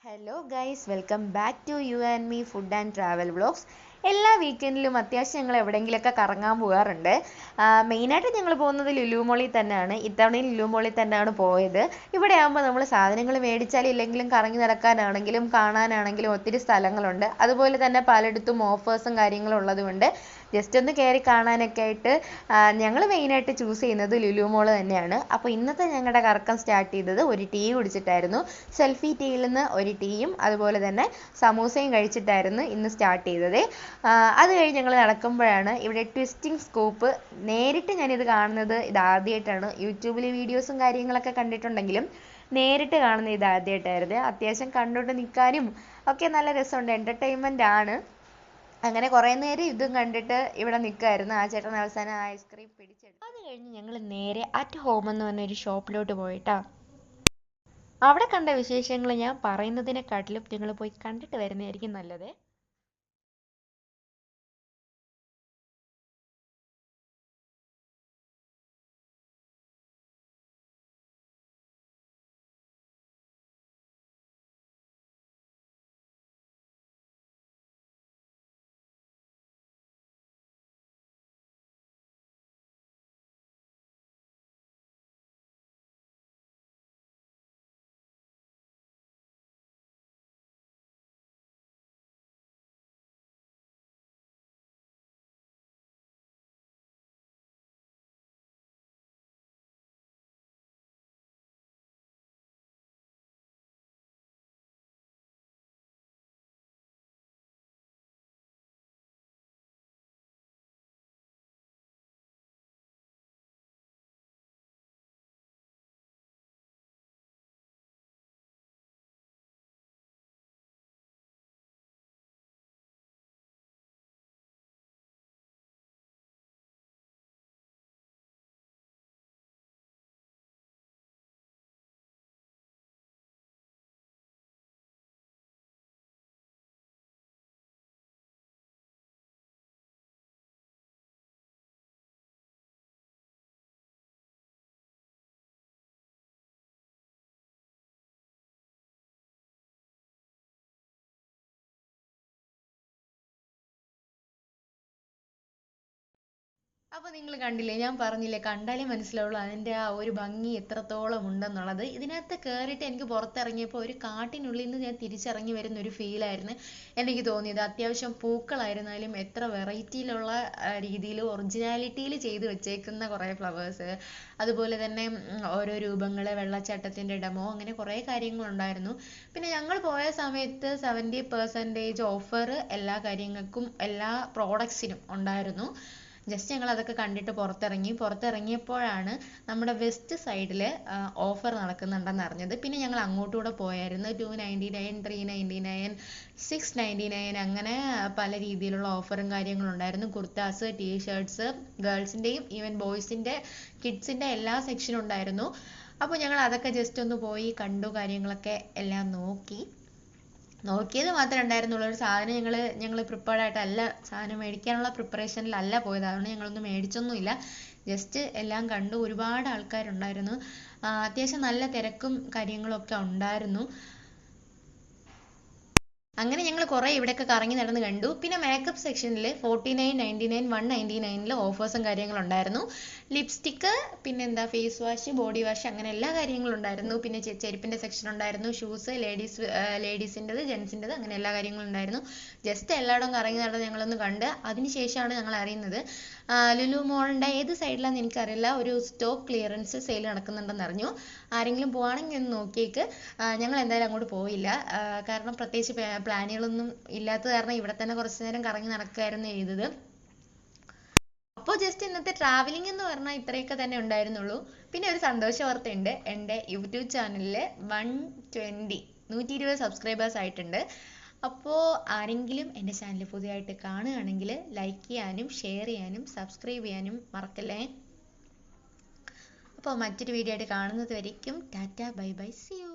Hello guys, welcome back to you and me food and travel vlogs. എല്ലാ വീക്കെൻഡിലും അത്യാവശ്യം ഞങ്ങൾ എവിടെയെങ്കിലുമൊക്കെ കറങ്ങാൻ പോകാറുണ്ട്. മെയിനായിട്ട് ഞങ്ങൾ പോകുന്നത് ലുലു മോളിൽ തന്നെയാണ്. ഇത്തവണയും ലുലു മോളിൽ തന്നെയാണ് പോയത്. ഇവിടെ ആകുമ്പോൾ നമ്മൾ സാധനങ്ങൾ മേടിച്ചാലും ഇല്ലെങ്കിലും കറങ്ങി നടക്കാനാണെങ്കിലും കാണാനാണെങ്കിലും ഒത്തിരി സ്ഥലങ്ങളുണ്ട്. അതുപോലെ തന്നെ പലയിടത്തും ഓഫേഴ്സും കാര്യങ്ങളും ഉള്ളതുകൊണ്ട് ജസ്റ്റ് ഒന്ന് കയറി കാണാനൊക്കെ ആയിട്ട് ഞങ്ങൾ മെയിനായിട്ട് ചൂസ് ചെയ്യുന്നത് ലുലു മോൾ തന്നെയാണ്. അപ്പോൾ ഇന്നത്തെ ഞങ്ങളുടെ കറക്കം സ്റ്റാർട്ട് ചെയ്തത് ഒരു ടീ കുടിച്ചിട്ടായിരുന്നു. സെൽഫി ടീയിൽ നിന്ന് ഒരു ടീയും അതുപോലെ തന്നെ സമൂസയും കഴിച്ചിട്ടായിരുന്നു ഇന്ന് സ്റ്റാർട്ട് ചെയ്തത്. അത് കഴിഞ്ഞ് ഞങ്ങൾ നടക്കുമ്പോഴാണ് ഇവിടെ ട്വിസ്റ്റിംഗ് സ്കൂപ്പ്. നേരിട്ട് ഞാനിത് കാണുന്നത് ഇതാദ്യമായിട്ടാണ്. യൂട്യൂബിൽ വീഡിയോസും കാര്യങ്ങളൊക്കെ കണ്ടിട്ടുണ്ടെങ്കിലും നേരിട്ട് കാണുന്നത് ഇതാദ്യമായിട്ടായിരുന്നു. അത്യാവശ്യം കണ്ടുകൊണ്ട് നിൽക്കാനും ഒക്കെ നല്ല രസമുണ്ട്, എൻ്റർടൈൻമെൻ്റ് ആണ്. അങ്ങനെ കുറേ നേരം ഇതും കണ്ടിട്ട് ഇവിടെ നിൽക്കുമായിരുന്നു. ആ ചേട്ടൻ അവസാനം ഐസ്ക്രീം പിടിച്ചെടുത്തു. അത് കഴിഞ്ഞ് ഞങ്ങൾ നേരെ അറ്റ് ഹോം എന്ന് പറഞ്ഞൊരു ഷോപ്പിലോട്ട് പോയിട്ടാ. അവിടെ കണ്ട വിശേഷങ്ങൾ ഞാൻ പറയുന്നതിനെക്കാട്ടിലും നിങ്ങൾ പോയി കണ്ടിട്ട് വരുന്നതായിരിക്കും നല്ലത്. അപ്പോൾ നിങ്ങൾ കണ്ടില്ലേ, ഞാൻ പറഞ്ഞില്ലേ, കണ്ടാലേ മനസ്സിലാവുള്ളൂ അതിൻ്റെ ആ ഒരു ഭംഗി എത്രത്തോളം ഉണ്ടെന്നുള്ളത്. ഇതിനകത്ത് കയറിയിട്ട് എനിക്ക് പുറത്തിറങ്ങിയപ്പോൾ ഒരു കാട്ടിനുള്ളിൽ നിന്ന് ഞാൻ തിരിച്ചിറങ്ങി വരുന്ന ഒരു ഫീലായിരുന്നു എനിക്ക് തോന്നിയത്. അത്യാവശ്യം പൂക്കളായിരുന്നാലും എത്ര വെറൈറ്റിയിലുള്ള രീതിയിൽ ഒറിജിനാലിറ്റിയിൽ ചെയ്ത് വെച്ചേക്കുന്ന കുറേ ഫ്ലവേഴ്സ്, അതുപോലെ തന്നെ ഓരോ രൂപങ്ങൾ, വെള്ളച്ചാട്ടത്തിൻ്റെ ഡെമോ, അങ്ങനെ കുറേ കാര്യങ്ങളുണ്ടായിരുന്നു. പിന്നെ ഞങ്ങൾ പോയ സമയത്ത് 70% ഓഫർ എല്ലാ കാര്യങ്ങൾക്കും, എല്ലാ പ്രോഡക്ട്സിനും ഉണ്ടായിരുന്നു. ജസ്റ്റ് ഞങ്ങൾ അതൊക്കെ കണ്ടിട്ട് പുറത്തിറങ്ങിയപ്പോഴാണ് നമ്മുടെ വെസ്റ്റ് സൈഡിൽ ഓഫർ നടക്കുന്നുണ്ടെന്ന് അറിഞ്ഞത്. പിന്നെ ഞങ്ങൾ അങ്ങോട്ടുകൂടെ പോയായിരുന്നു. 299, 399, 699 അങ്ങനെ പല രീതിയിലുള്ള ഓഫറും കാര്യങ്ങളും ഉണ്ടായിരുന്നു. കുർത്താസ്, ടീഷർട്ട്സ്, ഗേൾസിൻ്റെയും ഈവൻ ബോയ്സിൻ്റെ, കിഡ്സിൻ്റെ എല്ലാ സെക്ഷനും ഉണ്ടായിരുന്നു. അപ്പോൾ ഞങ്ങൾ അതൊക്കെ ജസ്റ്റ് ഒന്ന് പോയി കണ്ടു, കാര്യങ്ങളൊക്കെ എല്ലാം നോക്കിയത് മാത്രമേ ഉണ്ടായിരുന്നുള്ളൂ. ഒരു സാധനം ഞങ്ങൾ പ്രിപ്പയർഡ് ആയിട്ടല്ല, സാധനം മേടിക്കാനുള്ള പ്രിപ്പറേഷനിലല്ല പോയത്. അതുകൊണ്ട് ഞങ്ങളൊന്നും മേടിച്ചൊന്നുമില്ല. ജസ്റ്റ് എല്ലാം കണ്ടു. ഒരുപാട് ആൾക്കാരുണ്ടായിരുന്നു. അത്യാവശ്യം നല്ല തിരക്കും കാര്യങ്ങളും ഒക്കെ ഉണ്ടായിരുന്നു. അങ്ങനെ ഞങ്ങൾ കുറേ ഇവിടെയൊക്കെ കറങ്ങി നടന്ന് കണ്ടു. പിന്നെ മേക്കപ്പ് സെക്ഷനിൽ 49, 99, 199 ഓഫേഴ്സും കാര്യങ്ങളും ഉണ്ടായിരുന്നു. ലിപ്സ്റ്റിക്ക്, പിന്നെന്താ ഫേസ് വാഷ്, ബോഡി വാഷ്, അങ്ങനെ എല്ലാ കാര്യങ്ങളും ഉണ്ടായിരുന്നു. പിന്നെ ചെരുപ്പിൻ്റെ സെക്ഷൻ ഉണ്ടായിരുന്നു. ഷൂസ്, ലേഡീസിൻ്റെത്, ജെൻസിൻ്റെത്, അങ്ങനെ എല്ലാ കാര്യങ്ങളും ഉണ്ടായിരുന്നു. ജസ്റ്റ് എല്ലായിടവും കറങ്ങി നടന്ന് ഞങ്ങളൊന്ന് കണ്ട് അതിനുശേഷമാണ് ഞങ്ങൾ അറിയുന്നത് ലുലു മോളിൻ്റെ ഏത് സൈഡിലാണെന്ന് എനിക്കറിയില്ല, ഒരു സ്റ്റോക്ക് ക്ലിയറൻസ് സെയിൽ നടക്കുന്നുണ്ടെന്ന് അറിഞ്ഞു. ആരെങ്കിലും പോവാണെങ്കിൽ ഒന്ന് നോക്കിയേക്ക്. ഞങ്ങൾ എന്തായാലും അങ്ങോട്ട് പോയില്ല, കാരണം പ്രത്യേകിച്ച് പ്ലാനുകളൊന്നും ഇല്ലാത്തത് കാരണം ഇവിടെ തന്നെ കുറച്ച് നേരം കറങ്ങി നടക്കുകയായിരുന്നു ചെയ്തത്. അപ്പോൾ ജസ്റ്റ് ഇന്നത്തെ ട്രാവലിംഗ് എന്ന് പറഞ്ഞാൽ ഇത്രയൊക്കെ തന്നെ ഉണ്ടായിരുന്നുള്ളൂ. പിന്നെ ഒരു സന്തോഷ വാർത്തയുണ്ട്. എൻ്റെ യൂട്യൂബ് ചാനലിൽ 120 സബ്സ്ക്രൈബേഴ്സ് ആയിട്ടുണ്ട്. അപ്പോൾ ആരെങ്കിലും എൻ്റെ ചാനൽ പുതിയതായിട്ട് കാണുകയാണെങ്കിൽ ലൈക്ക് ചെയ്യാനും ഷെയർ ചെയ്യാനും സബ്സ്ക്രൈബ് ചെയ്യാനും മറക്കല്ലേ. അപ്പോൾ മറ്റൊരു വീഡിയോ ആയിട്ട് കാണുന്നത് വരയ്ക്കും tata, bye bye, see U.